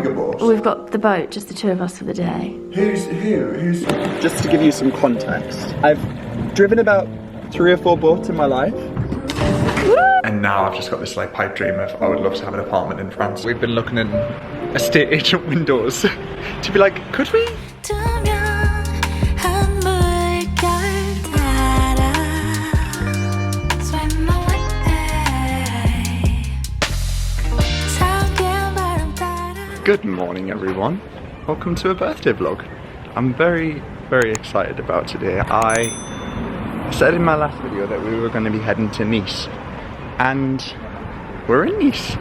driving a boat? We've got the boat, just the two of us for the day. Who's... Just to give you some context, I've driven about 3 or 4 boats in my life. And now I've just got this like pipe dream of I would love to have an apartment in France. We've been looking in estate agent windows to be like, could we? Good morning everyone. Welcome to a birthday vlog. I'm very, very excited about today. I said in my last video that we were going to be heading to Nice. And we're in Nice.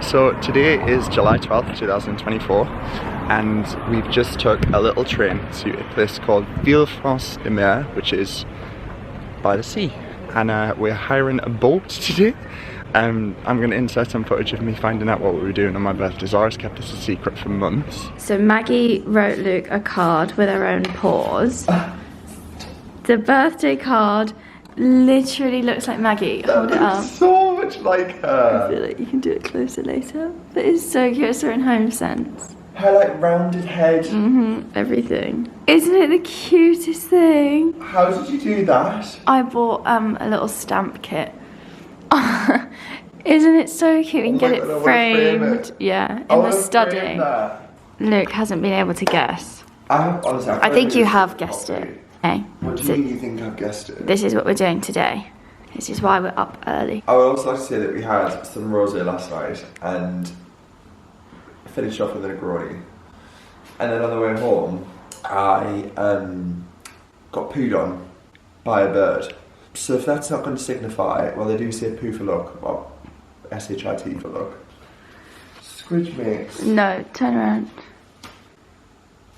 So today is July 12th, 2024. And we've just took a little train to a place called Ville-France-de-Mer, which is by the sea. And we're hiring a boat today. I'm going to insert some footage of me finding out what we were doing on my birthday. Zara's kept this a secret for months. So Maggie wrote Luke a card with her own paws. The birthday card literally looks like Maggie. Hold it up. So much like her. I feel like you can do it closer later. But it's so cute. It's her in home sense. Her like rounded head. Everything. Isn't it the cutest thing? How did you do that? I bought a little stamp kit. Isn't it so cute? You can get it framed. Yeah, in the study. Luke hasn't been able to guess. I think you have guessed it. Okay. What do you mean you think I've guessed it? This is what we're doing today. This is why we're up early. I would also like to say that we had some rosé last night and finished off with a Negroni. And then on the way home, I got pooed on by a bird. So if that's not going to signify, well, they do say poo for luck, well, S-H-I-T for luck. Squidge mix. No, turn around.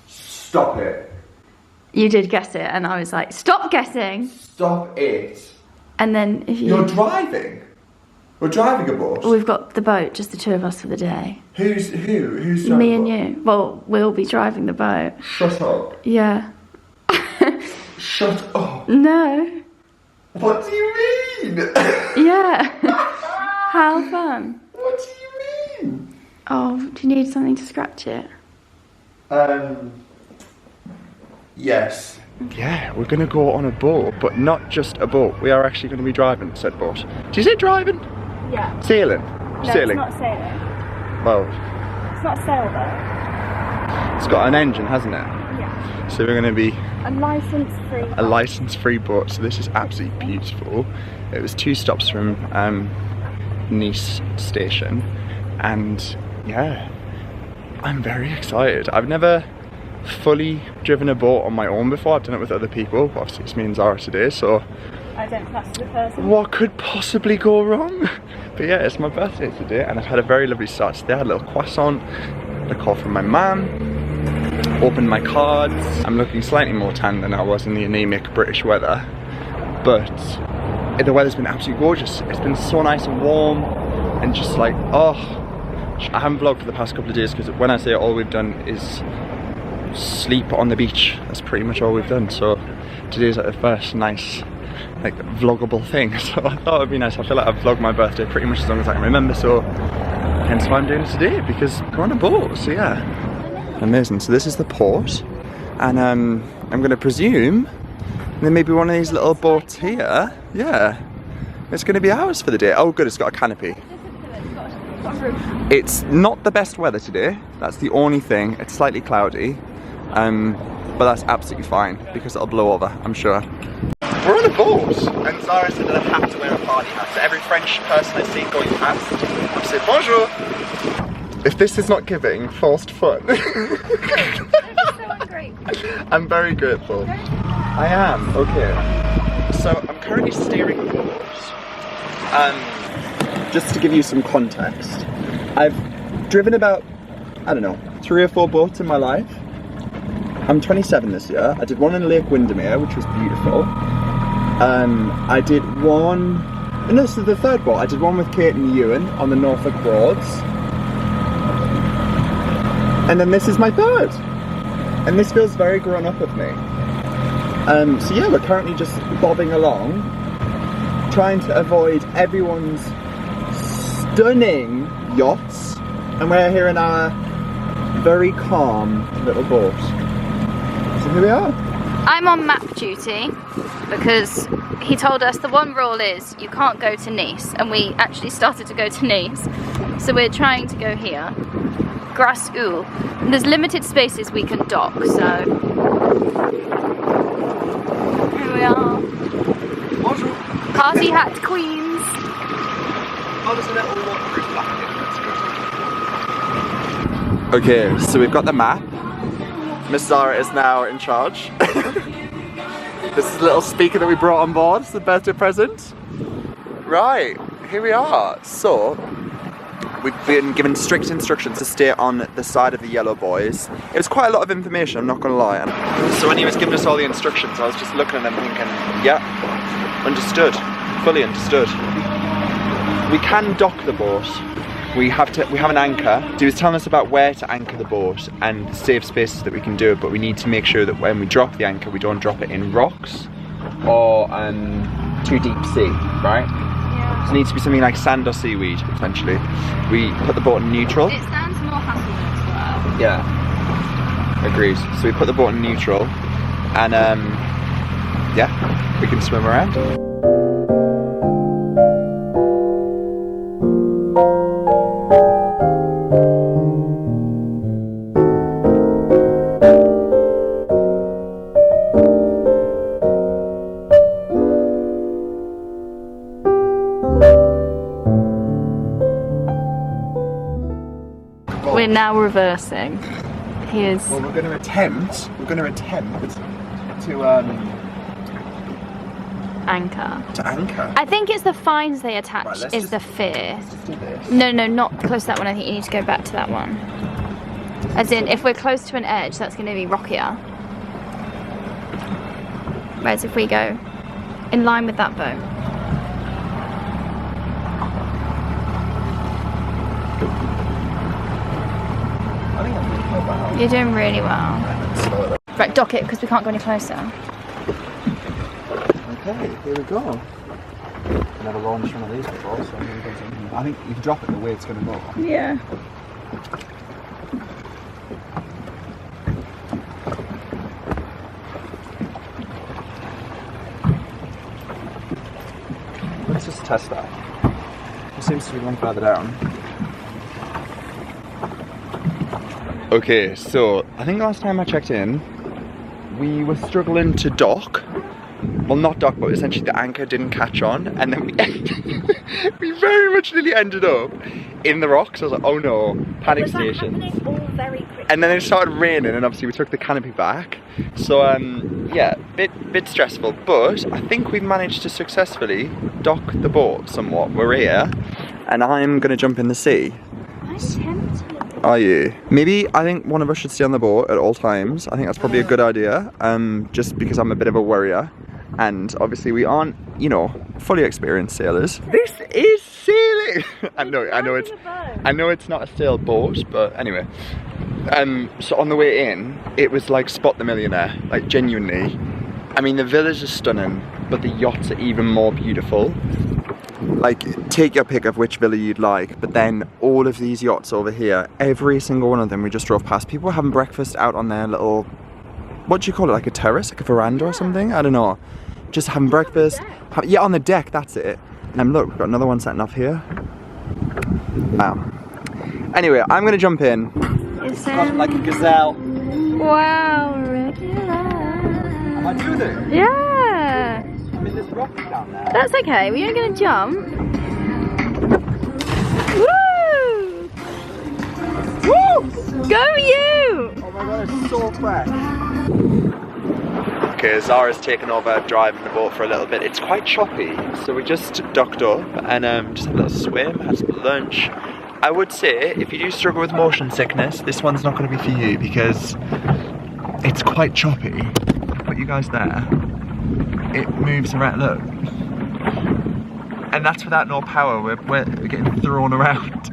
Stop it. You did guess it, and I was like, stop guessing. Stop it. And then if you... You're driving? We're driving a boat? We've got the boat, just the two of us for the day. Who's driving? Me and you. Well, we'll be driving the boat. Shut up. Yeah. Shut up. No. What do you mean? Yeah. How fun. What do you mean? Oh, do you need something to scratch it? Yes. Yeah, we're going to go on a boat, but not just a boat. We are actually going to be driving said boat. Do you say driving? Yeah. Sailing? No, Sailing. it's not sailing. Well. It's not sailboat. It's got an engine, hasn't it? Yeah. So we're going to be... A license-free boat. A license-free boat, so this is absolutely beautiful. It was 2 stops from Nice station, and yeah, I'm very excited. I've never fully driven a boat on my own before. I've done it with other people. Obviously it's me and Zara today, so I don't class the person. What could possibly go wrong? But yeah, it's my birthday today and I've had a very lovely start today. I had a little croissant, a call from my mum, opened my cards. I'm looking slightly more tan than I was in the anemic British weather, but the weather's been absolutely gorgeous. It's been so nice and warm and just like, oh, I haven't vlogged for the past couple of days because when I say all we've done is sleep on the beach, that's pretty much all we've done. So today's like the first nice like vloggable thing, so I thought it'd be nice. I feel like I've vlogged my birthday pretty much as long as I can remember, so hence why I'm doing it today, because we're on a boat. So yeah, amazing. So this is the port, and I'm gonna presume there may be one of these little boats here. Yeah, it's gonna be ours for the day. Oh good, it's got a canopy. It's not the best weather today, that's the only thing. It's slightly cloudy, but that's absolutely fine because it'll blow over, I'm sure. We're on a boat, and Zara said that I have to wear a party hat. So every French person I see going past, I say bonjour. If this is not giving forced fun. I'm very grateful. I am, okay. So I'm currently steering the boat. Just to give you some context, I've driven about, I don't know, 3 or 4 boats in my life. I'm 27 this year. I did one in Lake Windermere, which was beautiful. I did one, no, this is the 3rd boat. I did one with Kate and Ewan on the Norfolk Broads. And then this is my 3rd. And this feels very grown up of me. So yeah, we're currently just bobbing along, trying to avoid everyone's stunning yachts. And we're here in our very calm little boat. So here we are. I'm on map duty because he told us the one rule is you can't go to Nice, and we actually started to go to Nice. So we're trying to go here. Grasse Oule. And there's limited spaces we can dock, so here we are. Bonjour. Party hat queens. Oh, there's a little waterproof blanket. Okay, so we've got the map. Miss Zara is now in charge. This is a little speaker that we brought on board. It's the birthday present. Right, here we are. So, we've been given strict instructions to stay on the side of the yellow buoys. It was quite a lot of information, I'm not gonna lie. So when he was giving us all the instructions, I was just looking at them thinking, yeah, understood, fully understood. We can dock the boat. We have an anchor. He was telling us about where to anchor the boat and safe spaces that we can do it, but we need to make sure that when we drop the anchor, we don't drop it in rocks or too deep sea, right? Yeah. So it needs to be something like sand or seaweed, potentially. We put the boat in neutral. It stands more hassle as well. Yeah, agreed. So we put the boat in neutral and yeah, we can swim around. We're now reversing. Here's. Well, we're going to attempt to anchor. I think it's the fines they attach is the fear. No, not close to that one. I think you need to go back to that one. As in, if we're close to an edge, that's going to be rockier. Whereas if we go in line with that boat. You're doing really well. Right, dock it because we can't go any closer. Okay, here we go. I've never launched one of these before, so I'm going to go something. I think you can drop it the way it's going to go. Yeah. Let's just test that. It seems to be going further down. Okay, so I think last time I checked in, we were struggling to dock. Well, not dock, but essentially the anchor didn't catch on, and then we very much nearly ended up in the rocks. I was like, oh no, panic stations. And then it started raining, and obviously we took the canopy back. So yeah, bit stressful, but I think we've managed to successfully dock the boat somewhat. We're here, and I'm gonna jump in the sea. I'm tempted. Are you? Maybe I think one of us should stay on the boat at all times. I think that's probably a good idea, just because I'm a bit of a worrier. And obviously we aren't, you know, fully experienced sailors. This is sailing! I know it's not a sailboat, but anyway. So on the way in, it was like Spot the Millionaire, like genuinely. I mean, the villas are stunning, but the yachts are even more beautiful. Like, take your pick of which villa you'd like, but then all of these yachts over here, every single one of them we just drove past, people were having breakfast out on their little, what do you call it, like a terrace, like a veranda or something? I don't know. Just having breakfast. Yeah, on the deck, that's it. And look, we've got another one setting up here. Wow. Anyway, I'm gonna jump in. Like a gazelle. Wow, regular. Am I doing it? Yeah. I'm in this rock down there. That's okay, we ain't gonna jump. Woo! Woo! Go you! Oh my god, it's so fresh. Okay, Zara's taken over driving the boat for a little bit. It's quite choppy, so we just docked up and just had a little swim, had some lunch. I would say, if you do struggle with motion sickness, this one's not going to be for you because it's quite choppy. Put you guys there. It moves around, look. And that's without no power, we're getting thrown around.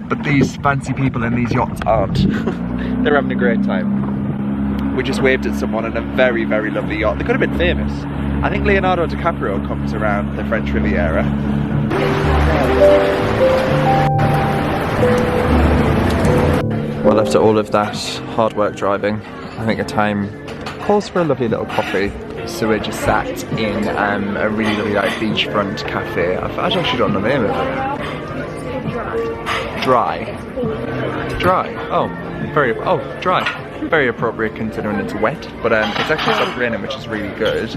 But these fancy people in these yachts aren't. They're having a great time. We just waved at someone in a very, very lovely yacht. They could have been famous. I think Leonardo DiCaprio comes around the French Riviera. Well, after all of that hard work driving, I think a time calls for a lovely little coffee. So we're just sat in a really lovely like beachfront cafe. I actually don't know the name of it. Dry. Oh, dry. Very appropriate considering it's wet, but it's actually stopped raining, which is really good.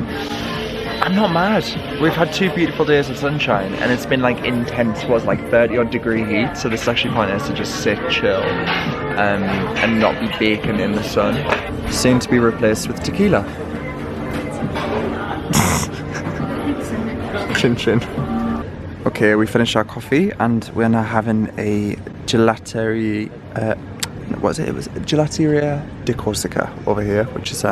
I'm not mad. We've had 2 beautiful days of sunshine, and it's been like intense, like 30 odd degree heat. So this is actually quite nice to just sit, chill, and not be baking in the sun. Soon to be replaced with tequila. Chin chin. Okay, we finished our coffee and we're now having a gelateria. What was it? It was Gelateria Decor over here, which is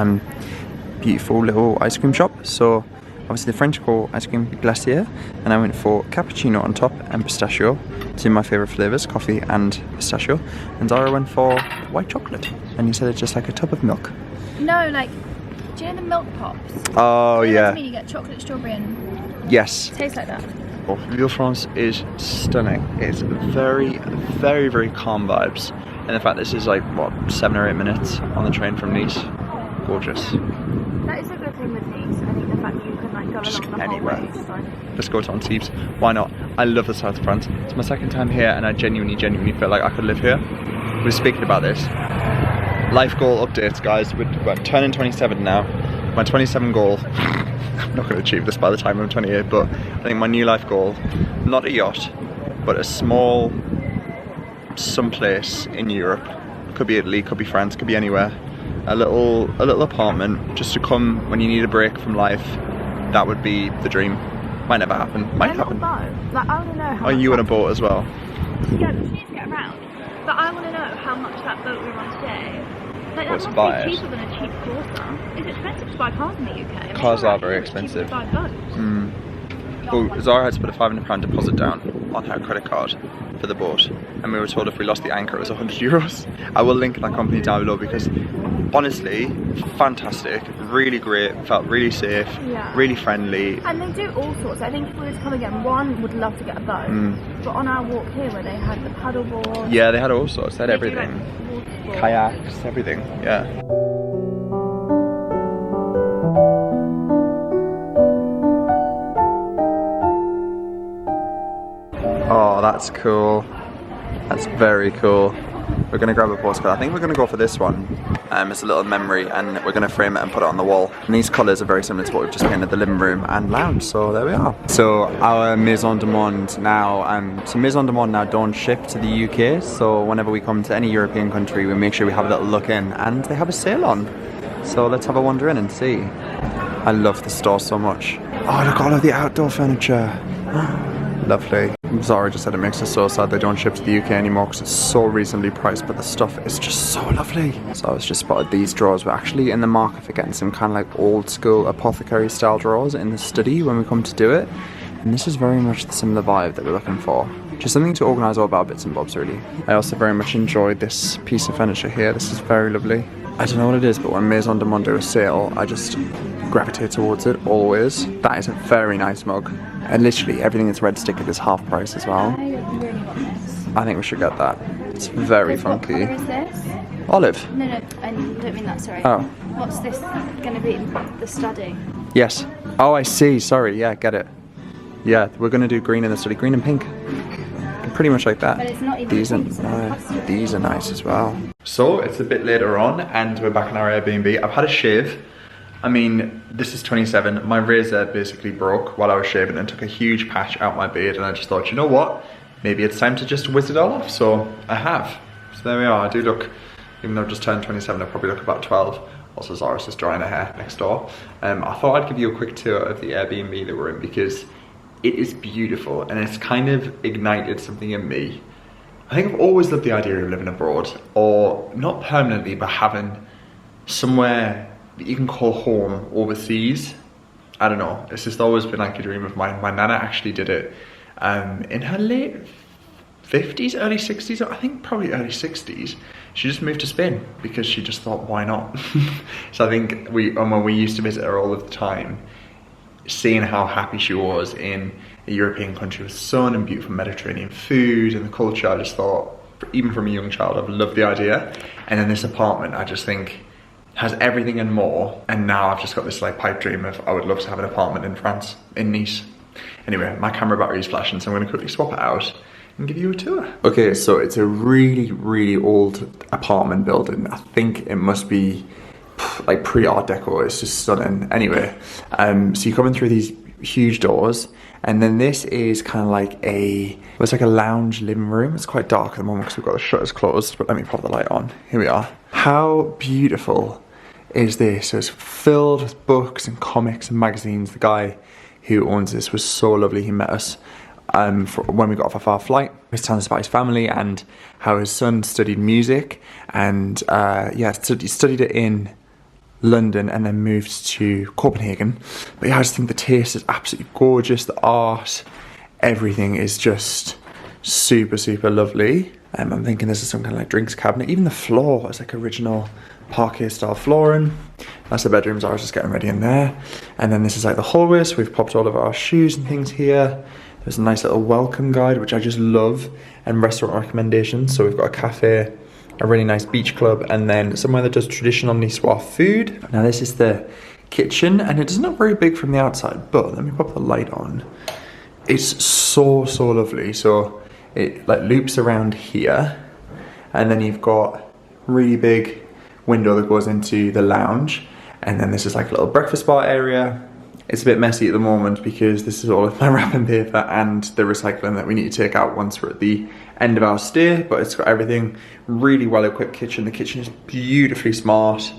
beautiful little ice cream shop. So obviously the French call ice cream glacier, and I went for cappuccino on top and pistachio, 2 of my favourite flavours, coffee and pistachio. And Zara went for white chocolate, and he said it's just like a tub of milk. No, like, do you know the milk pops? Oh yeah. You get chocolate, strawberry, and yes. It tastes like that. Oh, Ville-France is stunning. It's very, very, very calm vibes. And in fact, this is like, what, 7 or 8 minutes on the train from Nice. Gorgeous. That is a good thing with Nice. I think the fact that you can like go Just along the anywhere. whole way is fine. Let's go to Antibes. Why not? I love the south of France. It's my 2nd time here, and I genuinely feel like I could live here. We were speaking about this. Life goal updates, guys. We're turning 27 now. My 27 goal. I'm not going to achieve this by the time I'm 28, but I think my new life goal, not a yacht, but a small someplace in Europe. Could be Italy, could be France, could be anywhere. A little apartment just to come when you need a break from life. That would be the dream. Might never happen. Might happen. Like, I want to know how. Are you in a boat as well? Yeah, but you need to get around. But I want to know how much that boat we were on today. Like, that must be cheaper than a cheap Corsa. It's expensive to buy cars in the UK. Cars are very expensive. Well, Zara had to put a £500 deposit down on her credit card for the boat, and we were told if we lost the anchor it was €100. I will link that company down below because honestly, fantastic, really great, felt really safe, really friendly. And they do all sorts. I think if we were to come again, one would love to get a boat, but on our walk here where they had the paddleboard. Yeah, they had all sorts, they had everything. Kayaks, everything, yeah. Oh, that's cool. That's very cool. We're going to grab a postcard. I think we're going to go for this one. It's a little memory, and we're going to frame it and put it on the wall. And these colours are very similar to what we've just painted the living room and lounge, so there we are. So our Maison de Monde now, Maison de Monde now don't ship to the UK, so whenever we come to any European country, we make sure we have a little look in, and they have a sale on. So let's have a wander in and see. I love the store so much. Oh, look, all of the outdoor furniture. Lovely. Zara just said it makes us so sad they don't ship to the UK anymore because it's so reasonably priced, but the stuff is just so lovely. So I was just spotted these drawers. We're actually in the market for getting some kind of like old school apothecary style drawers in the study when we come to do it. And this is very much the similar vibe that we're looking for. Just something to organise all of our bits and bobs really. I also very much enjoyed this piece of furniture here. This is very lovely. I don't know what it is, but when Maison de Monde do a sale, I just gravitate towards it always. That is a very nice mug. And literally everything that's red stickered is half price as well. I really want this. I think we should get that. It's very funky. What colour is this? Olive. No, I don't mean that, sorry. Oh. What's this going to be? The study? Yes. Oh, I see. Sorry. Yeah, get it. Yeah, we're going to do green in the study. Green and pink. Pretty much like that. But it's not even These are nice as well. So it's a bit later on and we're back in our Airbnb. I've had a shave. I mean, this is 27. My razor basically broke while I was shaving and took a huge patch out my beard, and I just thought, you know what? Maybe it's time to just whiz it all off. So I have. So there we are. I do look, even though I've just turned 27, I probably look about 12. Also, Zara's just drying her hair next door. I thought I'd give you a quick tour of the Airbnb that we're in because it is beautiful and it's kind of ignited something in me. I think I've always loved the idea of living abroad, or not permanently, but having somewhere that you can call home overseas. I don't know, it's just always been like a dream of mine. My nana actually did it in her late 50s, early 60s, I think probably early 60s. She just moved to Spain because she just thought, why not? So I think when we used to visit her all of the time, seeing how happy she was in a European country with sun and beautiful Mediterranean food and the culture, I just thought, even from a young child, I've loved the idea. And then this apartment, I just think has everything and more. And now I've just got this like pipe dream of I would love to have an apartment in France, in Nice. Anyway, my camera battery is flashing, so I'm gonna quickly swap it out and give you a tour. Okay, so it's a really, really old apartment building. I think it must be like pre-art deco. It's just stunning. Anyway, so you come in through these huge doors, and then this is kind of like it's like a lounge living room. It's quite dark at the moment because we've got the shutters closed, but let me pop the light on. Here we are. How beautiful is this? So it's filled with books and comics and magazines. The guy who owns this was so lovely. He met us when we got off our flight. He was telling us about his family and how his son studied music, and yeah, studied it in London and then moved to Copenhagen. But yeah, I just think the taste is absolutely gorgeous. The art, everything is just super, super lovely. I'm thinking this is some kind of like drinks cabinet. Even the floor is like original parquet style flooring. That's the bedrooms. I was just getting ready in there. And then this is like the hallway, so we've popped all of our shoes and things here. There's a nice little welcome guide, which I just love, and restaurant recommendations. So we've got a cafe, a really nice beach club, and then somewhere that does traditional Niçois food. Now this is the kitchen, and it doesn't look very big from the outside, but let me pop the light on. It's so, so lovely. So it like loops around here, and then you've got really big window that goes into the lounge, and then this is like a little breakfast bar area. It's a bit messy at the moment because this is all of my wrapping paper and the recycling that we need to take out once we're at the end of our stay, but it's got everything. Really well equipped kitchen. The kitchen is beautifully smart.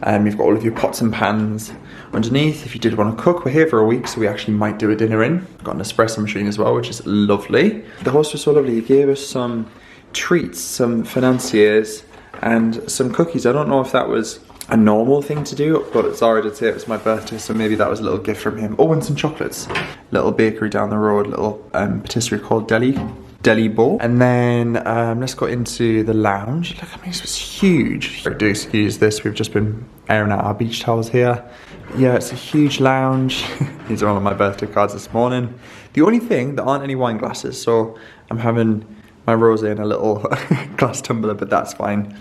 You've got all of your pots and pans underneath if you did want to cook. We're here for a week, so we actually might do a dinner in. Got an espresso machine as well, which is lovely. The host was so lovely. He gave us some treats, some financiers and some cookies. I don't know if that was a normal thing to do, but Zara did say it was my birthday, so maybe that was a little gift from him. Oh, and some chocolates. Little bakery down the road, little patisserie called Deli Bowl. And then let's go into the lounge. Look, I mean, this was huge. Do excuse this, we've just been airing out our beach towels here. Yeah, it's a huge lounge. These are all of my birthday cards this morning. The only thing, there aren't any wine glasses, so I'm having my rosé in a little glass tumbler, but that's fine.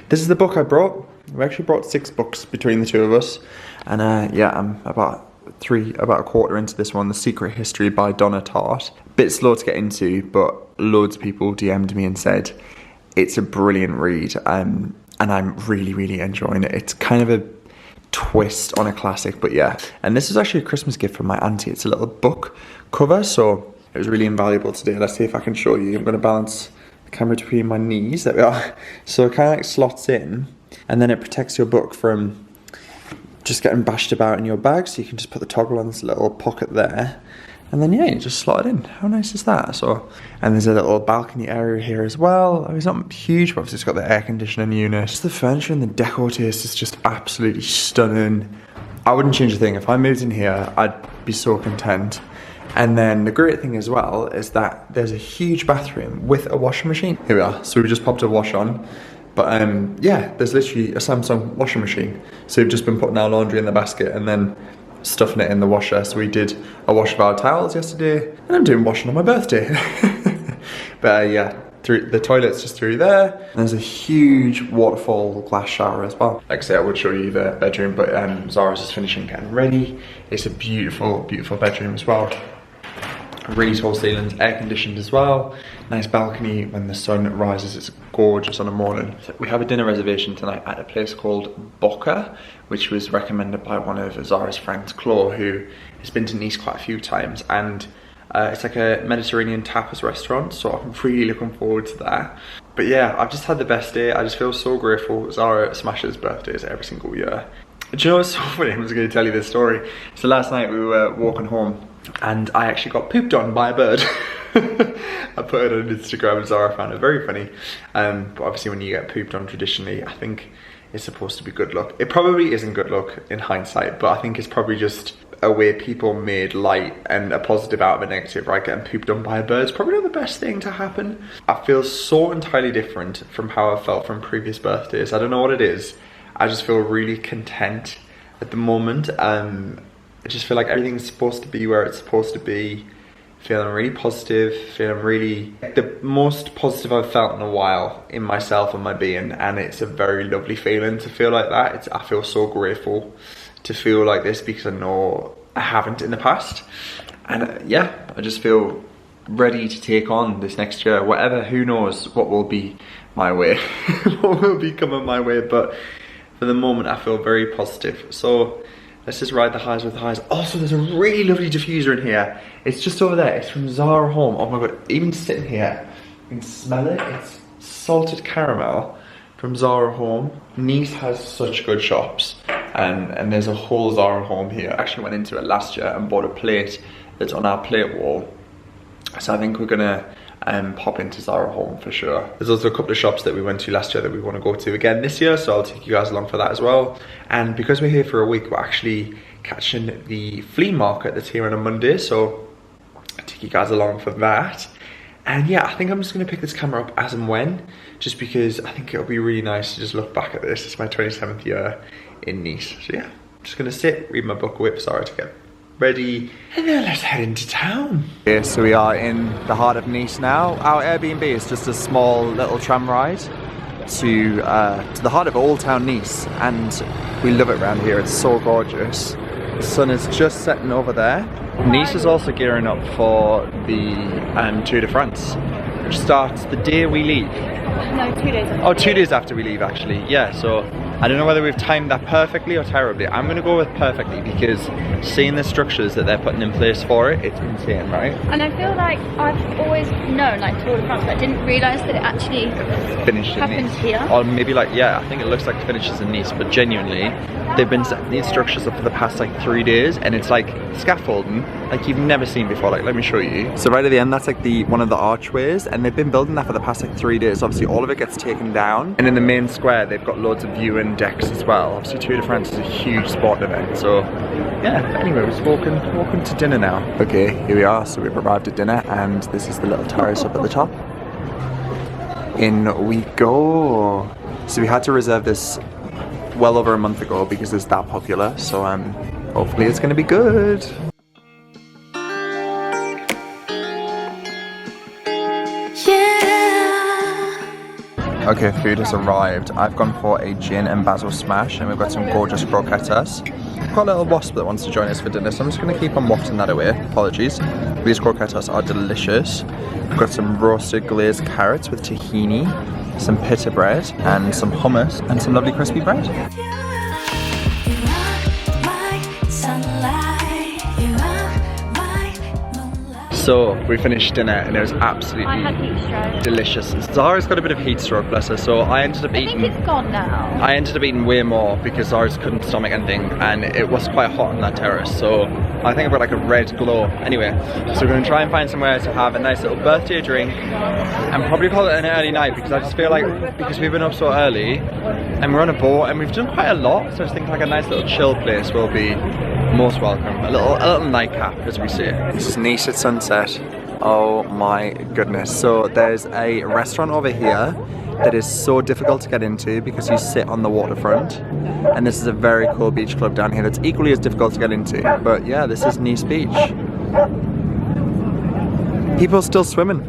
This is the book I brought. We actually brought 6 books between the two of us, and yeah, I'm about a quarter into this one, The Secret History by Donna Tartt. Bit slow to get into, but loads of people DM'd me and said it's a brilliant read, and I'm really, really enjoying it. It's kind of a twist on a classic, but yeah. And this is actually a Christmas gift from my auntie. It's a little book cover, so it was really invaluable today. Let's see if I can show you. I'm going to balance the camera between my knees. There we are. So it kind of like slots in, and then it protects your book from just getting bashed about in your bag. So you can just put the toggle on this little pocket there, and then yeah, you just slot it in. How nice is that? So, and there's a little balcony area here as well. I mean, it's not huge, but it's got the air conditioning unit. Just the furniture and the decor taste is just absolutely stunning. I wouldn't change a thing. If I moved in here, I'd be so content. And then the great thing as well is that there's a huge bathroom with a washing machine. Here we are. So we just popped a wash on. But yeah, there's literally a Samsung washing machine. So we've just been putting our laundry in the basket and then stuffing it in the washer. So we did a wash of our towels yesterday, and I'm doing washing on my birthday. But yeah, through the toilet's just through there. And there's a huge waterfall glass shower as well. Like I say, I would show you the bedroom, but Zara's just finishing getting ready. It's a beautiful, beautiful bedroom as well. Really tall ceilings, air conditioned as well. Nice balcony when the sun rises, it's gorgeous on a morning. So we have a dinner reservation tonight at a place called Boca, which was recommended by one of Zara's friends, Claude, who has been to Nice quite a few times. And it's like a Mediterranean tapas restaurant, so I'm really looking forward to that. But yeah, I've just had the best day. I just feel so grateful. Zara smashes birthdays every single year. Do you know what's so funny? I'm just going to tell you this story. So last night we were walking home, and I actually got pooped on by a bird. I put it on Instagram and Zara found it very funny. But obviously when you get pooped on traditionally, I think it's supposed to be good luck. It probably isn't good luck in hindsight, but I think it's probably just a way people made light and a positive out of a negative, right? Getting pooped on by a bird is probably not the best thing to happen. I feel so entirely different from how I felt from previous birthdays. I don't know what it is. I just feel really content at the moment. I just feel like everything's supposed to be where it's supposed to be. feeling really positive, feeling really the most positive I've felt in a while in myself and my being, and it's a very lovely feeling to feel like that. I feel so grateful to feel like this because I know I haven't in the past, and yeah, I just feel ready to take on this next year. Whatever, who knows what will be my way, what will be coming my way, but for the moment I feel very positive. So let's just ride the highs with the highs. Also, there's a really lovely diffuser in here. It's just over there. It's from Zara Home. Oh my god, even sitting here, you can smell it. It's salted caramel from Zara Home. Nice has such good shops, and there's a whole Zara Home here. I actually went into it last year and bought a plate that's on our plate wall. So I think we're gonna pop into Zara Home for sure. There's also a couple of shops that we went to last year that we want to go to again this year, so I'll take you guys along for that as well. And because we're here for a week, we're actually catching the flea market that's here on a Monday, so I'll take you guys along for that. And yeah, I think I'm just going to pick this camera up as and when, just because I think it'll be really nice to just look back at this. It's my 27th year in Nice, so yeah, I'm just going to sit, read my book, wait for Zara to get ready, and then let's head into town. Okay, so we are in the heart of Nice now. Our Airbnb is just a small little tram ride to the heart of Old Town Nice, and we love it around here. It's so gorgeous. The sun is just setting over there. Nice is also gearing up for the Tour de France, which starts the day we leave. No, 2 days after. Oh, 2 days after we leave actually, yeah, so I don't know whether we've timed that perfectly or terribly. I'm going to go with perfectly because seeing the structures that they're putting in place for it, it's insane, right? And I feel like I've always known like Tour de France, but I didn't realise that it actually happens here. Or maybe like, yeah, I think it looks like it finishes in Nice, but genuinely, they've been setting these structures up for the past like 3 days, and it's like scaffolding like you've never seen before. Like, let me show you. So right at the end, that's like one of the archways, and they've been building that for the past like 3 days. Obviously all of it gets taken down, and in the main square they've got loads of viewing decks as well. Obviously Tour de France is a huge sporting event, so yeah. Anyway, we're walking to dinner now. Okay, here we are. So we've arrived at dinner, and this is the little terrace up at the top. In we go. So we had to reserve this well over a month ago because it's that popular, so hopefully it's gonna be good. Okay, food has arrived. I've gone for a gin and basil smash, and we've got some gorgeous croquetas. I've got a little wasp that wants to join us for dinner, so I'm just going to keep on wafting that away. Apologies. These croquetas are delicious. We've got some roasted glazed carrots with tahini, some pita bread, and some hummus, and some lovely crispy bread. So we finished dinner and it was absolutely delicious. Zara's got a bit of heat stroke, bless her, so I ended up eating... I think it's gone now. I ended up eating way more because Zara's couldn't stomach anything, and it was quite hot on that terrace, so I think I've got like a red glow. Anyway, so we're going to try and find somewhere to have a nice little birthday drink and probably call it an early night, because I just feel like, because we've been up so early and we're on a boat and we've done quite a lot, so I just think like a nice little chill place will be most welcome. A little nightcap, as we say. This is Nice at sunset. Oh my goodness. So there's a restaurant over here that is so difficult to get into because you sit on the waterfront, and this is a very cool beach club down here that's equally as difficult to get into. But yeah, this is Nice Beach. People are still swimming.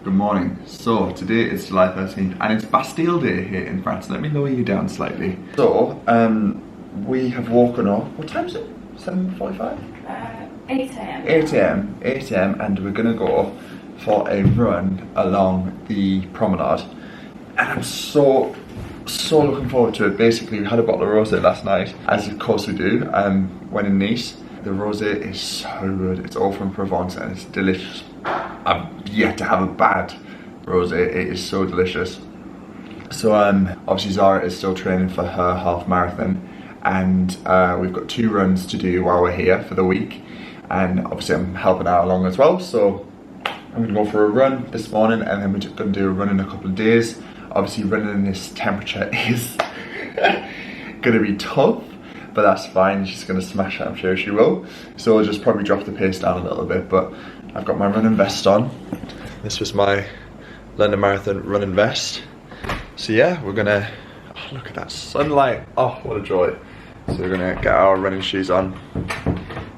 Good morning. So today is July 13th and it's Bastille Day here in France. Let me lower you down slightly. So we have woken up. What time is it? 7:45? 8 AM. 8 AM. 8 AM, and we're gonna go for a run along the promenade. And I'm so looking forward to it. Basically, we had a bottle of rosé last night, as of course we do, when in Nice. The rosé is so good. It's all from Provence and it's delicious. I've yet to have a bad rosé. It is so delicious. So obviously Zara is still training for her half marathon, and we've got 2 runs to do while we're here for the week, and obviously I'm helping out along as well. So I'm gonna go for a run this morning, and then we're just gonna do a run in a couple of days. Obviously running in this temperature is gonna be tough, but that's fine. She's gonna smash it, I'm sure she will. So I'll just probably drop the pace down a little bit, but I've got my running vest on. This was my London Marathon running vest. So yeah, we're gonna, oh, look at that sunlight. Oh, what a joy. So we're gonna get our running shoes on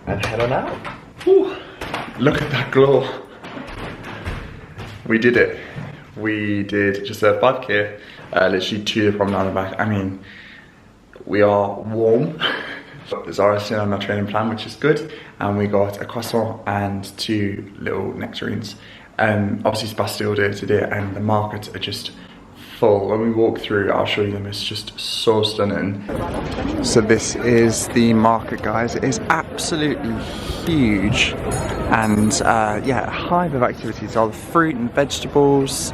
and head on out. Whew. Look at that glow. We did it. We did just a 5k, literally 2 from down the back. I mean, we are warm. There's already still on our training plan, which is good. And we got a croissant and 2 little nectarines. Obviously it's Bastille Day today and the markets are just full. When we walk through, I'll show you them, it's just so stunning. So this is the market, guys. It is absolutely huge. And yeah, a hive of activities, all the fruit and vegetables.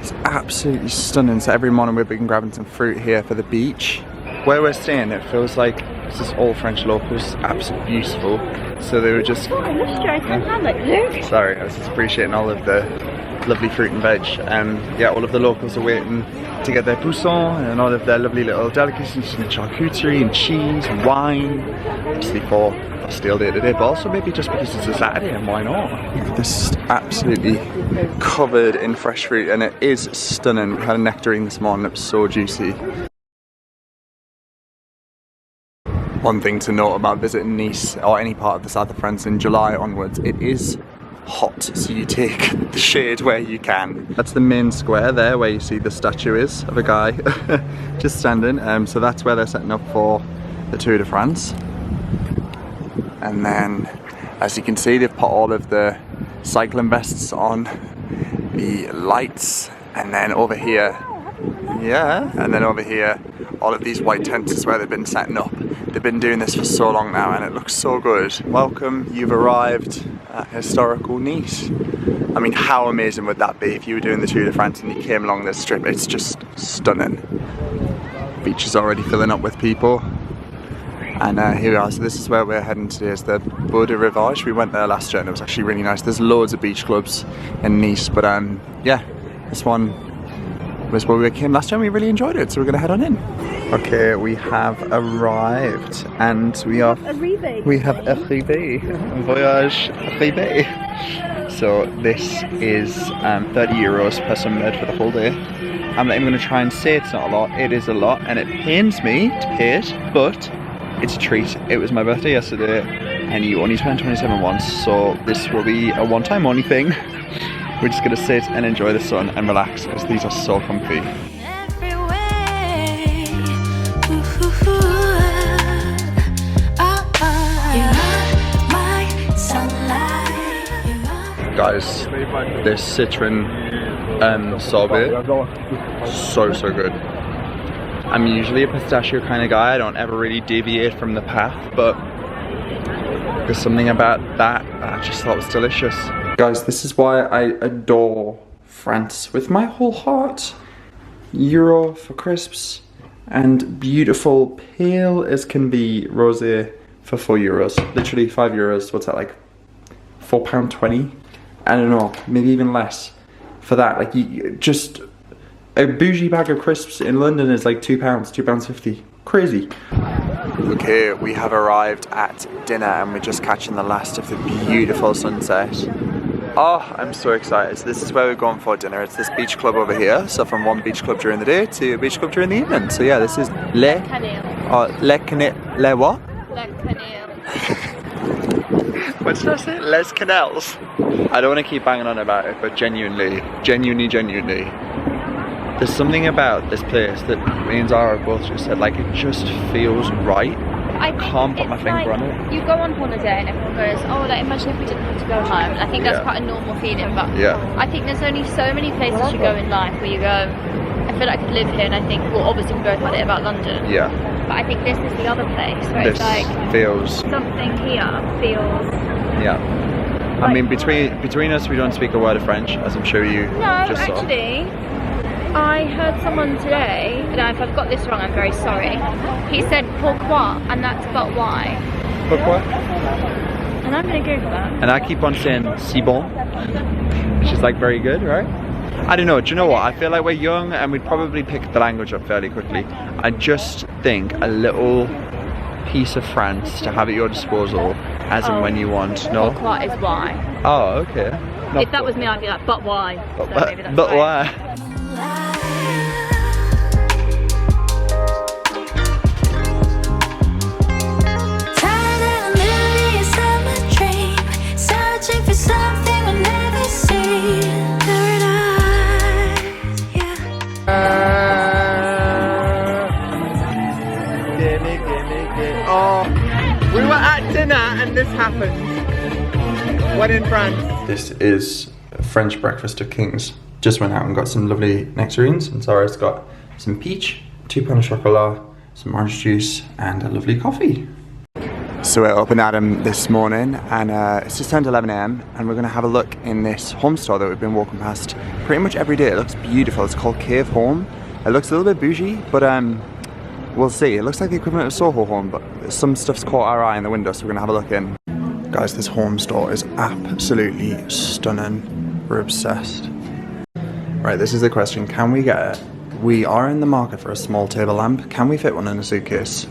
It's absolutely stunning. So every morning we've been grabbing some fruit here for the beach. Where we're staying, it feels like this is all French locals, absolutely beautiful. So they were just... Sorry, I was just appreciating all of the lovely fruit and veg. Yeah, all of the locals are waiting to get their poisson and all of their lovely little delicacies and charcuterie and cheese and wine. Obviously for Bastille Day today, but also maybe just because it's a Saturday and why not? This is absolutely covered in fresh fruit and it is stunning. We had a nectarine this morning, it was so juicy. One thing to note about visiting Nice or any part of the south of France in July onwards, it is hot, so you take the shade where you can. That's the main square there where you see the statue is of a guy just standing. So that's where they're setting up for the Tour de France. And then, as you can see, they've put all of the cycling vests on, the lights, and then over here, yeah, and then over here, all of these white tents is where they've been setting up. They've been doing this for so long now and it looks so good. Welcome, you've arrived at historical Nice. I mean, how amazing would that be if you were doing the Tour de France and you came along this strip? It's just stunning. Beach is already filling up with people. And here we are, so this is where we're heading today, is the Beau de Rivage. We went there last year and it was actually really nice. There's loads of beach clubs in Nice, but yeah, this one was where we came last time. We really enjoyed it, so we're gonna head on in. Okay, we have arrived and we have arrivé. Voyage arrivé. So this is 30 euros per sunbed for the whole day. I'm not even going to try and say it's not a lot. It is a lot and it pains me to pay it, but it's a treat. It was my birthday yesterday and you only turn 27 once, so this will be a one-time only thing. We're just going to sit and enjoy the sun and relax because these are so comfy. Guys, this citron sorbet, so good. I'm usually a pistachio kind of guy, I don't ever really deviate from the path, but there's something about that I just thought was delicious. Guys, this is why I adore France with my whole heart. Euro for crisps and beautiful, pale as can be rosé for 4 euros. Literally 5 euros, what's that, like £4.20? I don't know, maybe even less for that. Like, just a bougie bag of crisps in London is like £2, £2.50. Crazy. Okay, we have arrived at dinner and we're just catching the last of the beautiful sunset. Oh, I'm so excited. So this is where we're going for dinner. It's this beach club over here. So from one beach club during the day to a beach club during the evening. So yeah, this is Le what? Le Canal. What did I say? Les Canals. I don't want to keep banging on about it, but genuinely, there's something about this place that me and Zara both just said, like, it just feels right. I can't put my finger on it. You go on holiday and everyone goes, oh, like, imagine if we didn't have to go home. And I think that's quite a normal feeling, but I think there's only so many places you go in life where you go, I feel like I could live here, and I think, well, obviously we both had it about London. Yeah. But I think this is the other place where this it's like, feels... something here feels... Yeah. I mean, between us, we don't speak a word of French, as I'm sure you just saw. No, actually, I heard someone today, and if I've got this wrong, I'm very sorry. He said pourquoi, and that's but why. Pourquoi? And I'm going to Google that. And I keep on saying si bon, which is like very good, right? I don't know, do you know what? I feel like we're young and we'd probably pick the language up fairly quickly. I just think a little piece of France to have at your disposal as and when you want. No? Pourquoi is why. Oh, okay. Not if that was me, I'd be like, but why? But why? For just happened? What in France? This is French breakfast of kings. Just went out and got some lovely nectarines, and Zara's got some peach, 2 pain au chocolat, some orange juice, and a lovely coffee. So we're up and Adam this morning, and it's just turned 11 AM, and we're going to have a look in this home store that we've been walking past pretty much every day. It looks beautiful. It's called Cave Home. It looks a little bit bougie, but we'll see. It looks like the equivalent of Soho Home, but some stuff's caught our eye in the window, so we're going to have a look in. Guys, this home store is absolutely stunning. We're obsessed. Right, this is the question. Can we get it? We are in the market for a small table lamp. Can we fit one in a suitcase?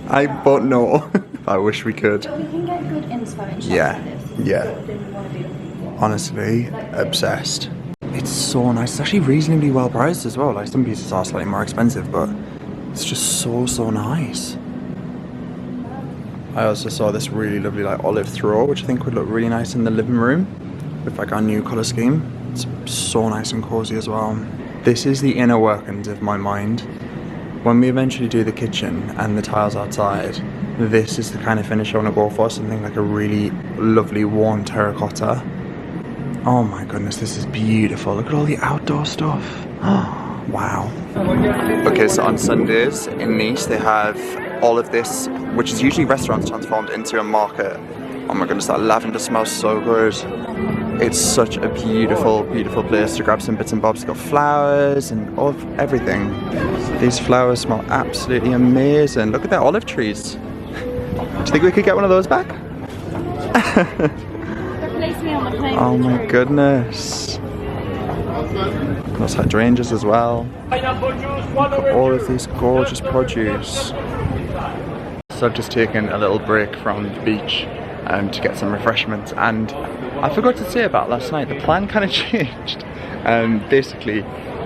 But no. I wish we could. But we can get good inspo in shops Yeah, like this. yeah. Honestly, obsessed. It's so nice. It's actually reasonably well priced as well. Like, some pieces are slightly more expensive, but it's just so nice. I also saw this really lovely like olive throw, which I think would look really nice in the living room with like our new colour scheme. It's so nice and cozy as well. This is the inner workings of my mind. When we eventually do the kitchen and the tiles outside, this is the kind of finish I want to go for. Something like a really lovely warm terracotta. Oh my goodness, this is beautiful. Look at all the outdoor stuff. Wow. Okay, so on Sundays in Nice they have all of this, which is usually restaurants transformed into a market. Oh my goodness, that lavender smells so good. It's such a beautiful, beautiful place to grab some bits and bobs. It's got flowers and all of everything. These flowers smell absolutely amazing. Look at their olive trees. Do you think we could get one of those back? Oh my goodness. Those hydrangeas as well. Look at all of these gorgeous produce. So I've just taken a little break from the beach to get some refreshments, and I forgot to say about last night, the plan kind of changed. Basically,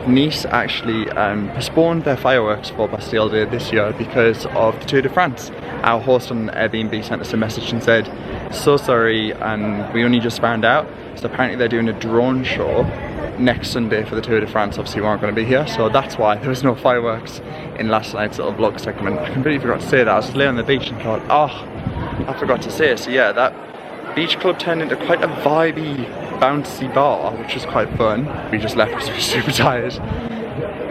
Nice actually postponed their fireworks for Bastille Day this year because of the Tour de France. Our host on Airbnb sent us a message and said, so sorry, we only just found out. So apparently they're doing a drone show next Sunday for the Tour de France. Obviously we aren't going to be here, so that's why there was no fireworks in last night's little vlog segment. I completely forgot to say that. I was laying on the beach and thought, oh, I forgot to say. So yeah, that beach club turned into quite a vibey, bouncy bar, which was quite fun. We just left because we were super tired.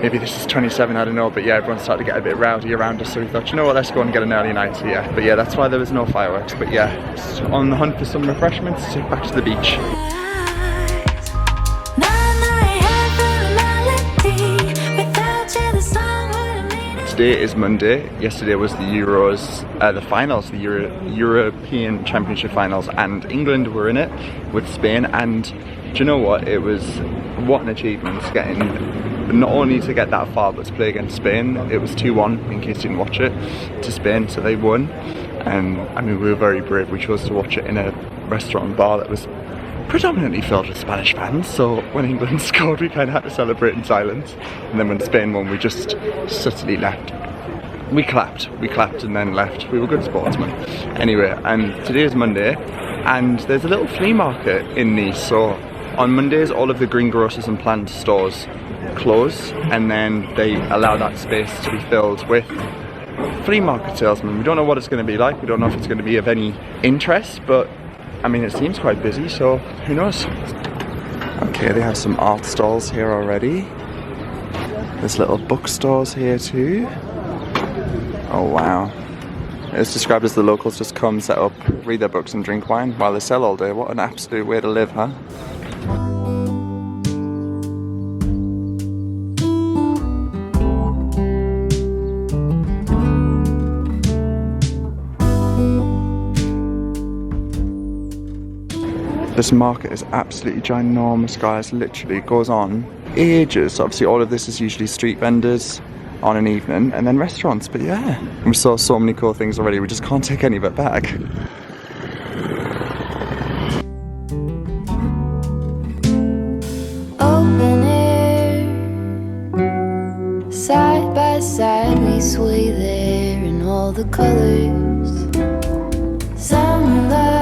Maybe this is 27, I don't know, but yeah, everyone started to get a bit rowdy around us, so we thought, you know what, let's go and get an early night. So yeah, but yeah, that's why there was no fireworks. But yeah, just on the hunt for some refreshments to take back to the beach. Today is Monday. Yesterday was the Euros, the finals, the European Championship finals, and England were in it with Spain. And do you know what? It was, what an achievement, getting not only to get that far, but to play against Spain. It was 2-1, in case you didn't watch it, to Spain, so they won. And I mean, we were very brave. We chose to watch it in a restaurant bar that was predominantly filled with Spanish fans, so when England scored we kind of had to celebrate in silence, and then when Spain won we just subtly left. We clapped and then left. We were good sportsmen. Anyway, today is Monday, and there's a little flea market in Nice. So on Mondays all of the greengrocers and plant stores close, and then they allow that space to be filled with flea market salesmen. We don't know what it's going to be like, we don't know if it's going to be of any interest, but I mean, it seems quite busy, so who knows? Okay, they have some art stalls here already. There's little bookstores here too. Oh wow. It's described as the locals just come, set up, read their books and drink wine while they sell all day. What an absolute way to live, huh? This market is absolutely ginormous, guys. Literally goes on ages. Obviously all of this is usually street vendors on an evening, and then restaurants, but yeah. We saw so many cool things already, we just can't take any of it back. Open air, side by side we sway there in all the colors. Some love.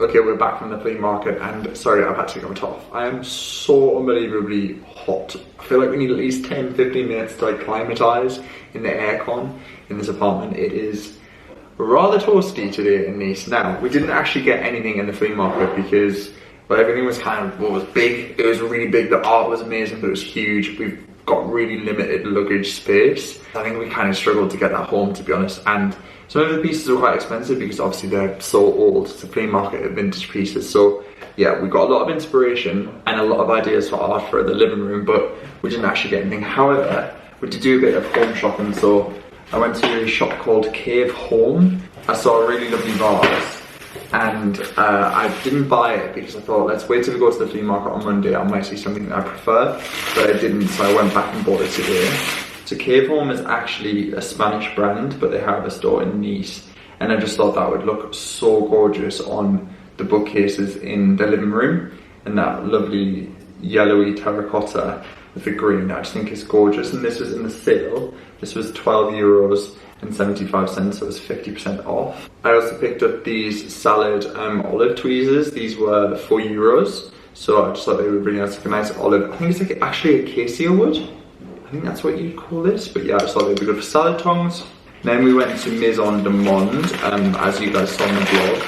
Okay, we're back from the flea market, and sorry, I've had to take my top off. I am so unbelievably hot. I feel like we need at least 10-15 minutes to like climatize in the aircon in this apartment. It is rather toasty today in Nice. Now, we didn't actually get anything in the flea market because, well, everything was kind of, was big. It was really big. The art was amazing, but it was huge. We've got really limited luggage space. I think we kind of struggled to get that home, to be honest. And some of the pieces were quite expensive because obviously they're so old. It's a flea market of vintage pieces. So yeah, we got a lot of inspiration and a lot of ideas for art for the living room, but we didn't actually get anything. However, we did do a bit of home shopping. So I went to a shop called Cave Home. I saw a really lovely vase, and I didn't buy it because I thought, let's wait till we go to the flea market on Monday. I might see something that I prefer, but I didn't, so I went back and bought it today. So Cave Home is actually a Spanish brand, but they have a store in Nice, and I just thought that would look so gorgeous on the bookcases in the living room, and that lovely yellowy terracotta with the green. I just think it's gorgeous, and this was in the sale. This was €12.75, so it was 50% off. I also picked up these salad olive tweezers. These were €4, so I just thought they were really nice, like a nice olive. I think it's like actually acacia wood. I think that's what you'd call this, but yeah, I just thought they'd be good for salad tongs. Then we went to Maison de Monde, as you guys saw in the vlog,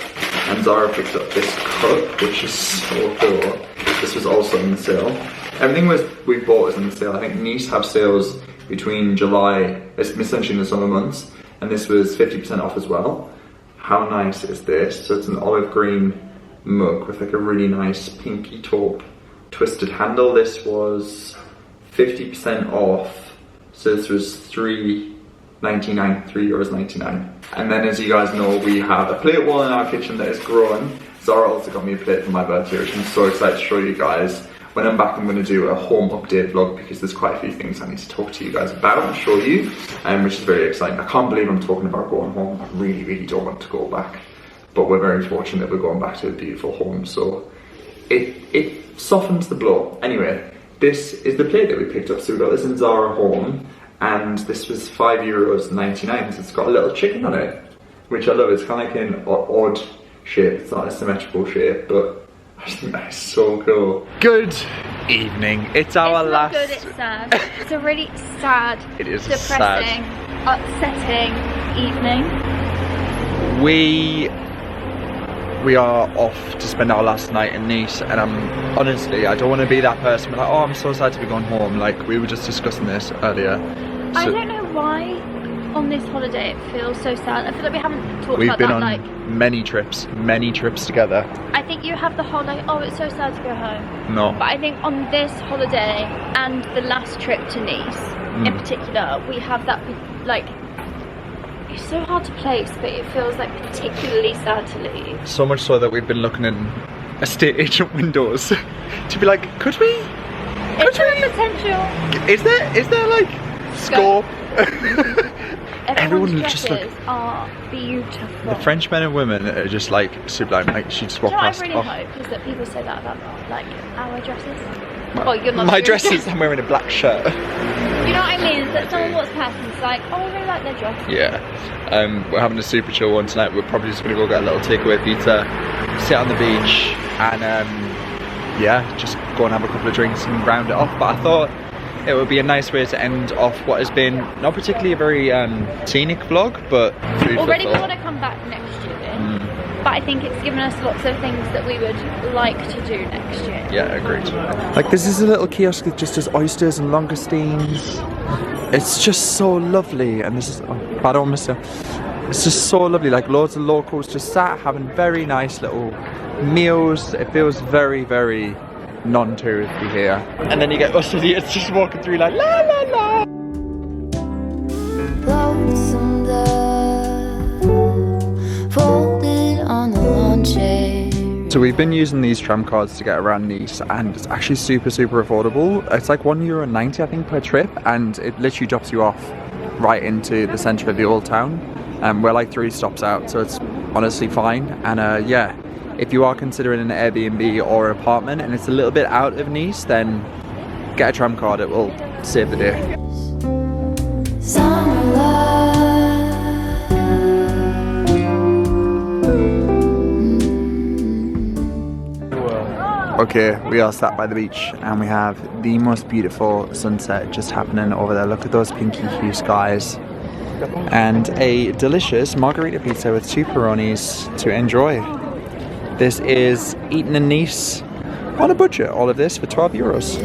and Zara picked up this cup, which is so cool. This was also in the sale. Everything we bought was in the sale. I think Nice have sales between July, it's essentially in the summer months, and this was 50% off as well. How nice is this? So it's an olive green mug with like a really nice pinky taupe twisted handle. This was 50% off, so this was €3.99. And then, as you guys know, we have a plate wall in our kitchen that is growing. Zara also got me a plate for my birthday, which I'm so excited to show you guys. When I'm back, I'm going to do a home update vlog because there's quite a few things I need to talk to you guys about and show you, which is very exciting. I can't believe I'm talking about going home. I really, really don't want to go back, but we're very fortunate that we're going back to a beautiful home, so it softens the blow. Anyway, this is the plate that we picked up. So we got this in Zara Home, and this was €5.99. So it's got a little chicken on it, which I love. It's kind of like an odd shape. It's not a symmetrical shape, but I just think that is so cool. Good evening. It's our last. It's not good, it's sad. It's a really sad, it is depressing, upsetting evening. We are off to spend our last night in Nice, and honestly, I don't want to be that person like, oh, I'm so sad to be going home. Like, we were just discussing this earlier. So, I don't know why on this holiday it feels so sad. I feel like we haven't talked we've about been that, on like many trips together. I think you have the whole like, oh, it's so sad to go home. No. But I think on this holiday and the last trip to Nice in particular, we have that, like, it's so hard to place, but it feels like particularly sad to leave. So much so that we've been looking in estate agent windows to be like, could we? Is there a potential? Is there like scope? Everyone's Everyone dresses just like are beautiful. the French men and women are just like sublime. Like, she just walked You know what past. I really hope is that people say that about like our dresses. Oh, you're not. My dresses. I'm wearing a black shirt. You know what I mean? Is that someone walks past and is like, oh, I really like their dress. Yeah. We're having a super chill one tonight. We're probably just gonna go get a little takeaway pizza, sit on the beach, and yeah, just go and have a couple of drinks and round it off. But I thought it would be a nice way to end off what has been not particularly a very scenic vlog, but food already for we thought. want to come back next year, but I think it's given us lots of things that we would like to do next year. Yeah, agreed. Like, this is a little kiosk that just does oysters and langoustines. It's just so lovely, and this is, oh, pardon, monsieur. It's just so lovely, like loads of locals just sat having very nice little meals. It feels very, very non-touristy here. And then you get us idiots just walking through like, la la la. Lonesome dove, folded on the lawn chair. So we've been using these tram cards to get around Nice, and it's actually super affordable. It's like €1.90 I think per trip, and it literally drops you off right into the centre of the old town. We're like 3 stops out, so it's honestly fine. And yeah, if you are considering an Airbnb or apartment and it's a little bit out of Nice, then get a tram card, it will save the day. Summer love. Okay, we are sat by the beach and we have the most beautiful sunset just happening over there. Look at those pinky hue skies. And a delicious margarita pizza with 2 Peronis to enjoy. This is eaten in Nice on a budget, all of this for €12.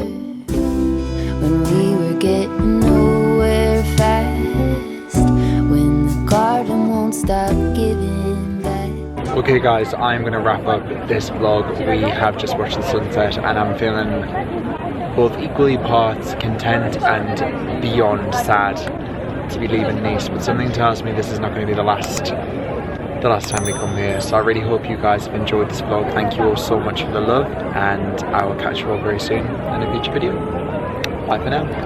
When we were getting nowhere fast, when the garden won't stop giving back. Okay guys, I'm going to wrap up this vlog. We have just watched the sunset and I'm feeling both equally parts content and beyond sad to be leaving Nice, but something tells me this is not going to be the last time we come here. So I really hope you guys have enjoyed this vlog. Thank you all so much for the love, and I will catch you all very soon in a future video. Bye for now.